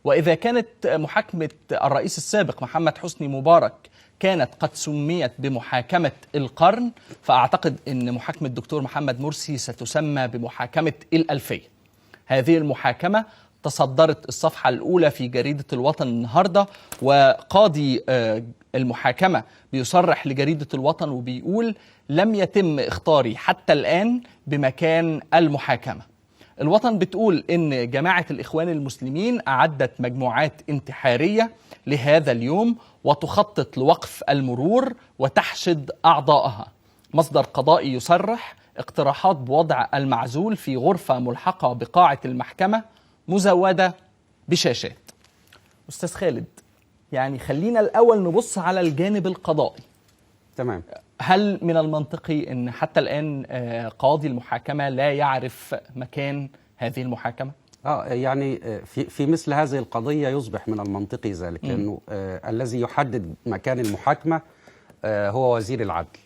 وإذا كانت محاكمة الرئيس السابق محمد حسني مبارك كانت قد سميت بمحاكمة القرن، فأعتقد أن محاكمة الدكتور محمد مرسي ستسمى بمحاكمة الألفية. هذه المحاكمة تصدرت الصفحة الأولى في جريدة الوطن النهاردة، وقاضي المحاكمة بيصرح لجريدة الوطن وبيقول: لم يتم إخطاري حتى الآن بمكان المحاكمة. الوطن بتقول إن جماعة الإخوان المسلمين أعدت مجموعات انتحارية لهذا اليوم وتخطط لوقف المرور وتحشد أعضائها. مصدر قضائي يصرح: اقتراحات بوضع المعزول في غرفة ملحقة بقاعة المحكمة مزودة بشاشات. أستاذ خالد، يعني خلينا الأول نبص على الجانب القضائي. تمام. هل من المنطقي أن حتى الآن قاضي المحاكمة لا يعرف مكان هذه المحاكمة؟ يعني في مثل هذه القضية يصبح من المنطقي ذلك، لأنه الذي يحدد مكان المحاكمة هو وزير العدل.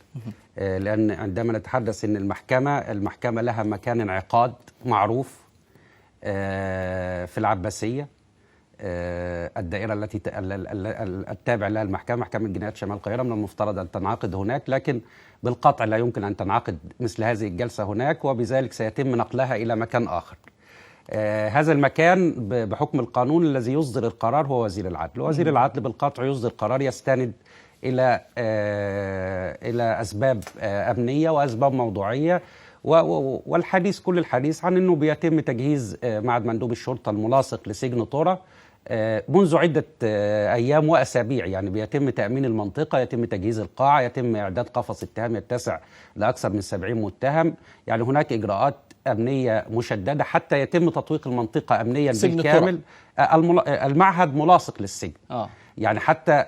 لأن عندما نتحدث أن المحكمة لها مكان انعقاد معروف في العباسية، الدائرة التي التابع لها المحكمة، محكمة جنايات شمال القاهرة، من المفترض أن تنعقد هناك، لكن بالقطع لا يمكن أن تنعقد مثل هذه الجلسة هناك، وبذلك سيتم نقلها إلى مكان آخر. هذا المكان بحكم القانون الذي يصدر القرار هو وزير العدل. وزير العدل بالقطع يصدر قرار يستند إلى أسباب أمنية وأسباب موضوعية، والحديث كل الحديث عن أنه بيتم تجهيز معهد مندوب الشرطة الملاصق لسجن طرة منذ عدة أيام وأسابيع. يعني بيتم تأمين المنطقة، يتم تجهيز القاعة، يتم إعداد قفص اتهام يتسع لأكثر من 70 متهم. يعني هناك إجراءات أمنية مشددة حتى يتم تطويق المنطقة أمنيا بالكامل. المعهد ملاصق للسجن. يعني حتى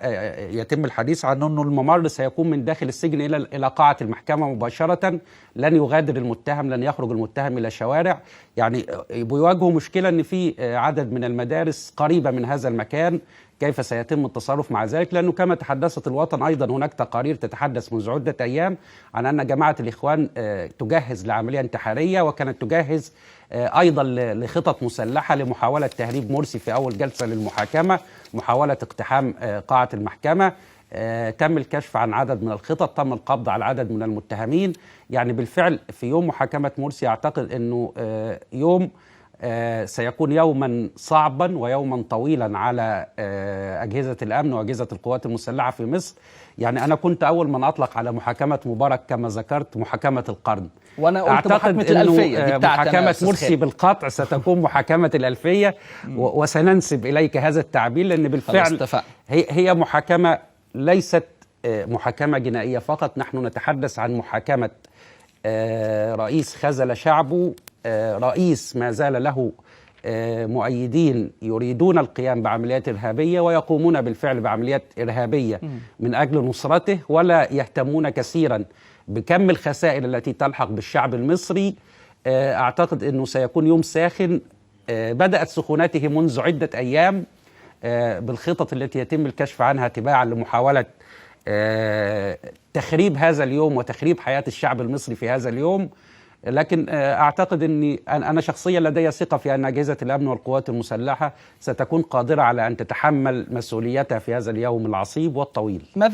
يتم الحديث عن أنه الممر سيكون من داخل السجن إلى قاعة المحكمة مباشرة، لن يغادر المتهم، لن يخرج المتهم إلى شوارع. يعني بيواجهوا مشكلة أن في عدد من المدارس قريبة من هذا المكان، كيف سيتم التصرف مع ذلك؟ لأنه كما تحدثت الوطن أيضا هناك تقارير تتحدث منذ عدة أيام عن أن جماعة الإخوان تجهز لعملية انتحارية، وكانت تجهز أيضا لخطط مسلحة لمحاولة تهريب مرسي في أول جلسة للمحاكمة، محاولة اقتحام قاعة المحكمة. تم الكشف عن عدد من الخطط، تم القبض على عدد من المتهمين. يعني بالفعل في يوم محاكمة مرسي أعتقد أنه يوم سيكون يوما صعبا ويوما طويلا على أجهزة الأمن وأجهزة القوات المسلحة في مصر. يعني أنا كنت أول من أطلق على محاكمة مبارك كما ذكرت محاكمة القرن، وأنا قلت محاكمة الألفية دي بتاعتنا. محاكمة مرسي بالقطع ستكون محاكمة الألفية، وسننسب إليك هذا التعبير، لأن بالفعل هي محاكمة ليست محاكمة جنائية فقط. نحن نتحدث عن محاكمة رئيس خذل شعبه، رئيس ما زال له مؤيدين يريدون القيام بعمليات إرهابية ويقومون بالفعل بعمليات إرهابية من أجل نصرته، ولا يهتمون كثيرا بكم الخسائر التي تلحق بالشعب المصري. أعتقد أنه سيكون يوم ساخن، بدأت سخوناته منذ عدة أيام بالخطط التي يتم الكشف عنها تباعا لمحاولة تخريب هذا اليوم وتخريب حياة الشعب المصري في هذا اليوم. لكن أعتقد أني أنا شخصيا لدي ثقة في أن أجهزة الأمن والقوات المسلحة ستكون قادرة على أن تتحمل مسؤوليتها في هذا اليوم العصيب والطويل. ماذا